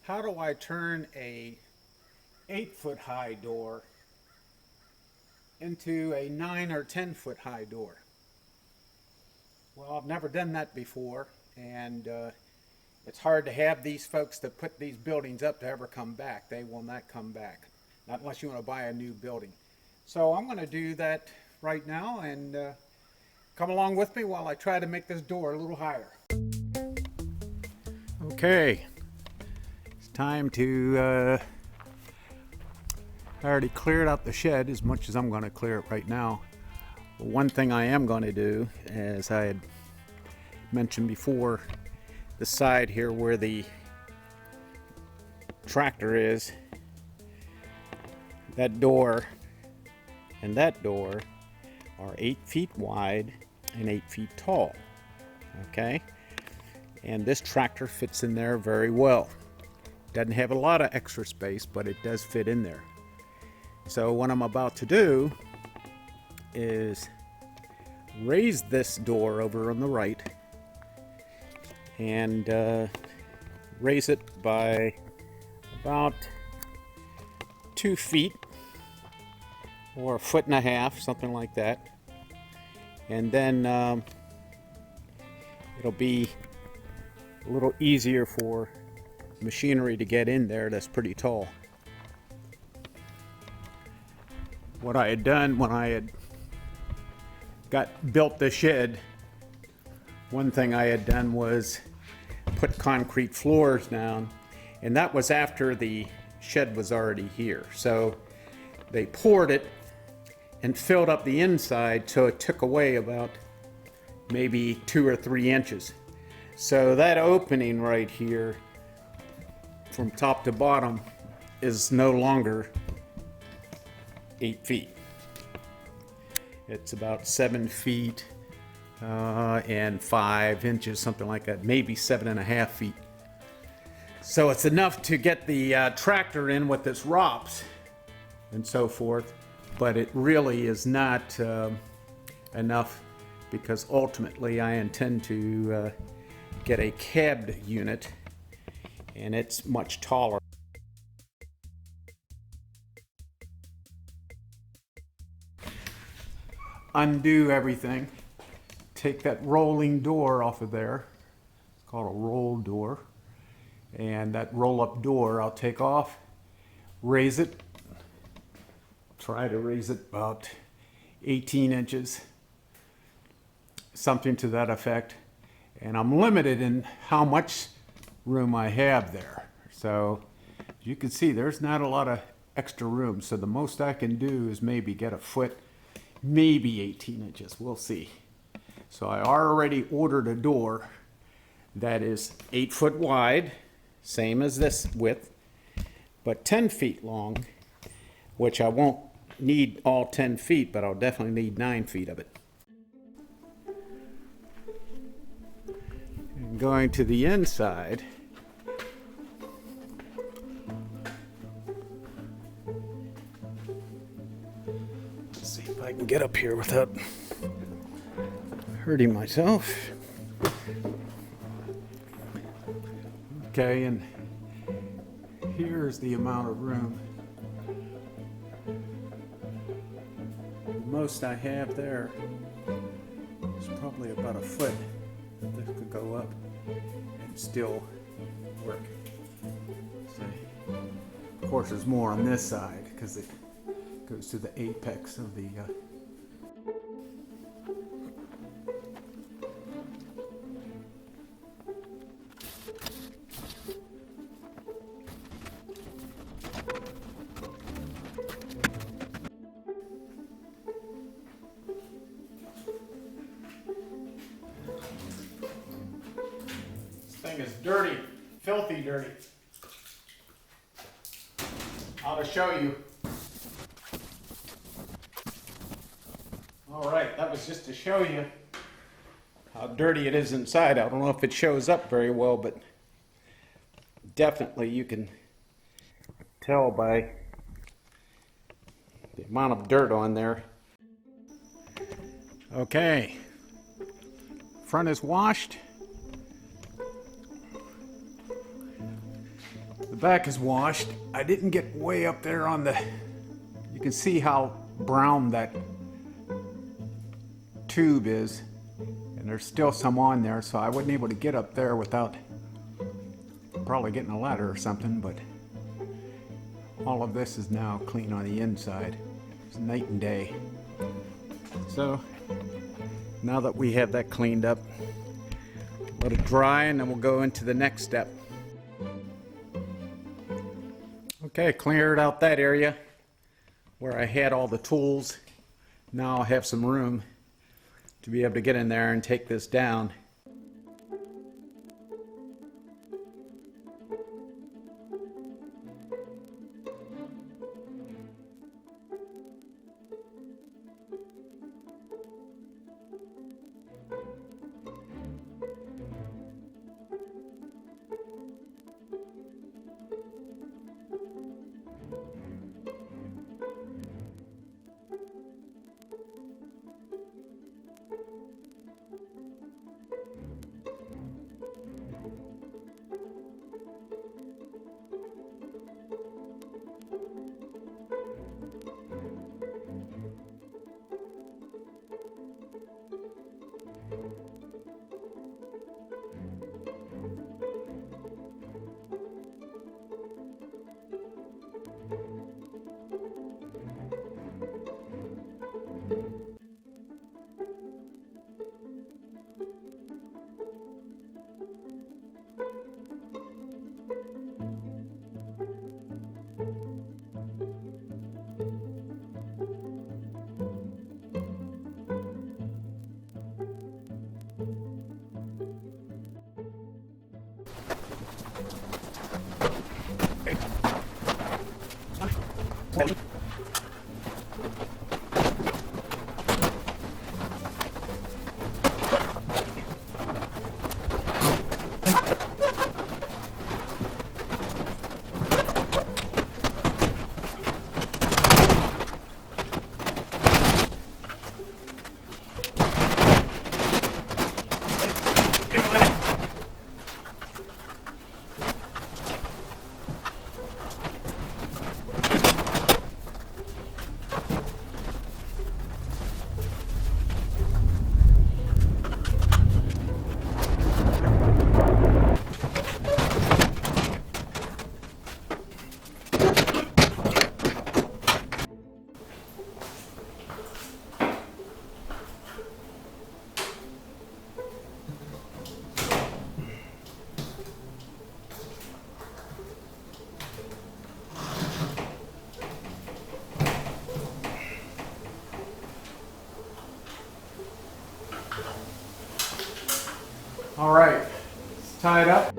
How do I turn a 8-foot high door into a 9 or 10-foot high door? Well, I've never done that before, and it's hard to have these folks that put these buildings up to ever come back. They will not come back, not unless you want to buy a new building. So I'm going to do that right now, and come along with me while I try to make this door a little higher. Okay, it's time to I already cleared out the shed as much as I'm going to clear it right now. One thing I am going to do, as I had mentioned before, the side here where the tractor is, that door and that door are 8 feet wide and 8 feet tall. Okay, and this tractor fits in there very well. Doesn't have a lot of extra space, but it does fit in there. So what I'm about to do is raise this door over on the right and raise it by about 2 feet or 1.5 feet, something like that. And then it'll be a little easier for machinery to get in there that's pretty tall. What I had done when I had built the shed, one thing I had done was put concrete floors down, and that was after the shed was already here. So they poured it and filled up the inside, so it took away about maybe 2 or 3 inches. So that opening right here from top to bottom is no longer 8 feet. It's about 7 feet and 5 inches, something like that, maybe 7.5 feet. So it's enough to get the tractor in with its ROPS and so forth, but it really is not enough, because ultimately I intend to get a cabbed unit, and it's much taller. Undo everything, take that rolling door off of there. It's called a roll door, and that roll-up door I'll take off, raise it, try to raise it about 18 inches, something to that effect. And I'm limited in how much room I have there. So as you can see, there's not a lot of extra room. So the most I can do is maybe get a foot, maybe 18 inches. We'll see. So I already ordered a door that is 8 foot wide, same as this width, but 10 feet long, which I won't need all 10 feet, but I'll definitely need 9 feet of it. And going to the inside, let's see if I can get up here without hurting myself. Okay, and here's the amount of room. The most I have there is probably about a foot. This could go up and still work. So, of course, there's more on this side because it goes to the apex of the thing is dirty, filthy dirty. I'll just show you. All right, that was just to show you how dirty it is inside. I don't know if it shows up very well, but definitely you can tell by the amount of dirt on there. Okay, front is washed. The back is washed. I didn't get way up there on the, you can see how brown that tube is, and there's still some on there, so I wasn't able to get up there without probably getting a ladder or something. But all of this is now clean on the inside. It's night and day. So now that we have that cleaned up, let it dry and then we'll go into the next step. Okay, cleared out that area where I had all the tools. Now I'll have some room to be able to get in there and take this down. All right, let's tie it up.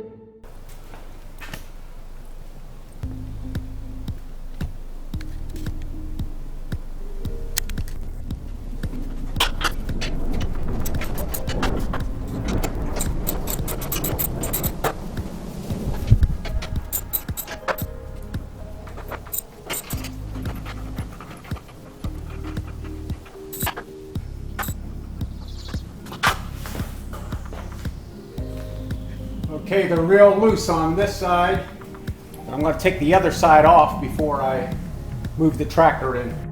Okay, they're real loose on this side. I'm going to take the other side off before I move the tractor in.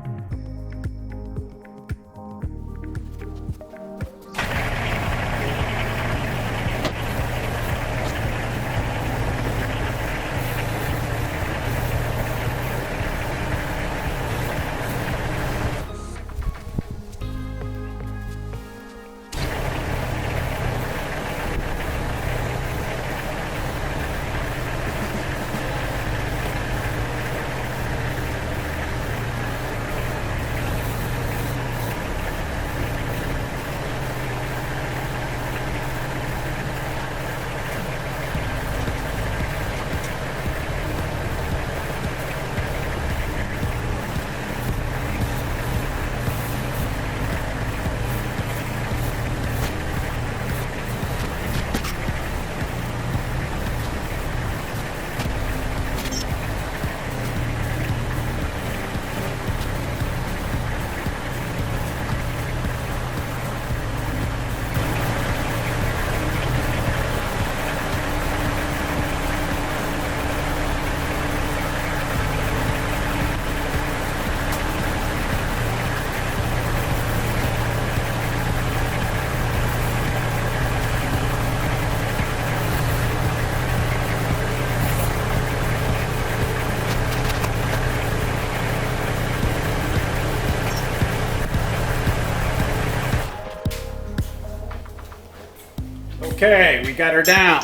Okay, we got her down.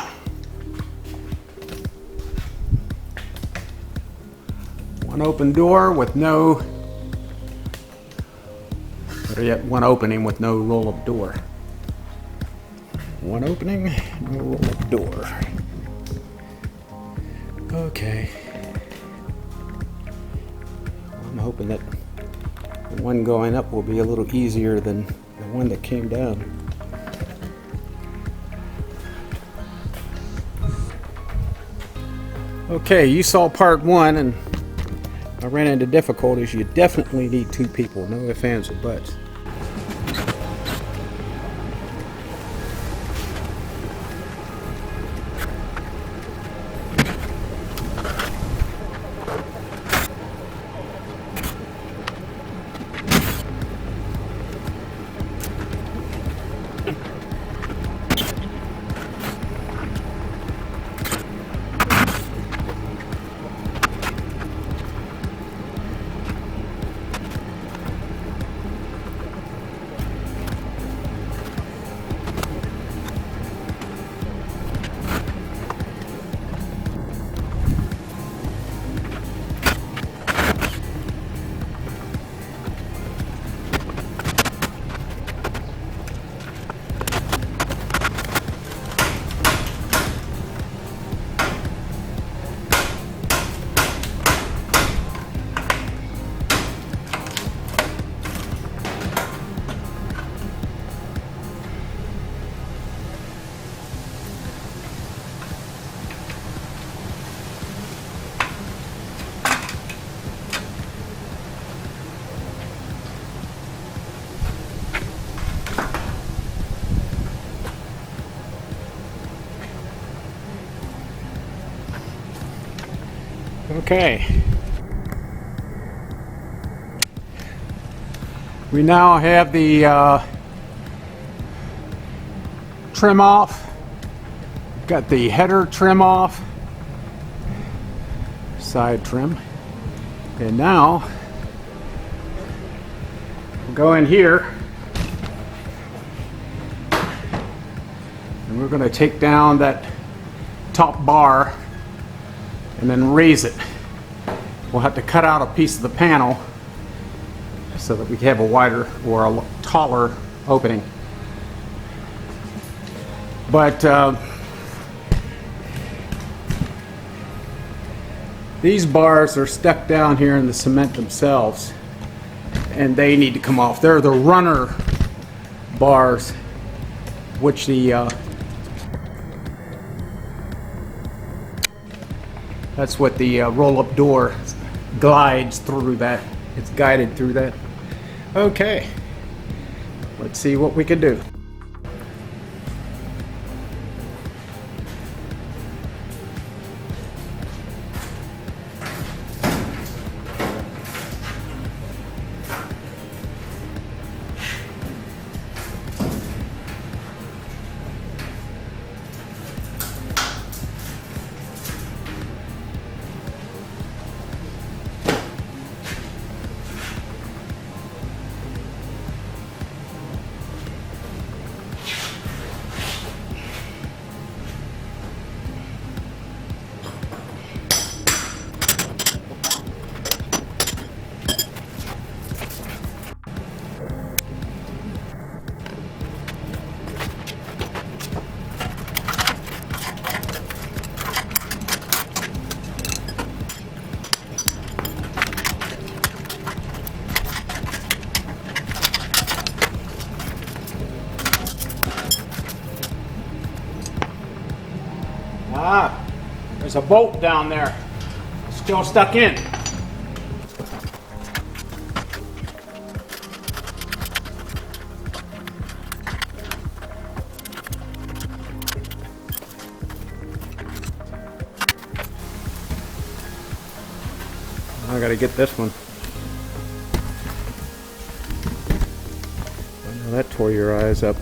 One open door with no, or yet one opening with no roll-up door. One opening, no roll-up door. Okay. I'm hoping that the one going up will be a little easier than the one that came down. Okay, you saw part one, and I ran into difficulties. You definitely need two people, no ifs, ands, or buts. Okay. We now have the trim off. Got the header trim off, side trim, and now we'll go in here and we're going to take down that top bar and then raise it. We'll have to cut out a piece of the panel so that we can have a wider or a taller opening. But these bars are stuck down here in the cement themselves, and they need to come off. They're the runner bars, which the that's what the roll-up door glides through that. It's guided through that. Okay, let's see what we can do. Ah, there's a bolt down there, still stuck in. I gotta get this one. I know that tore your eyes up.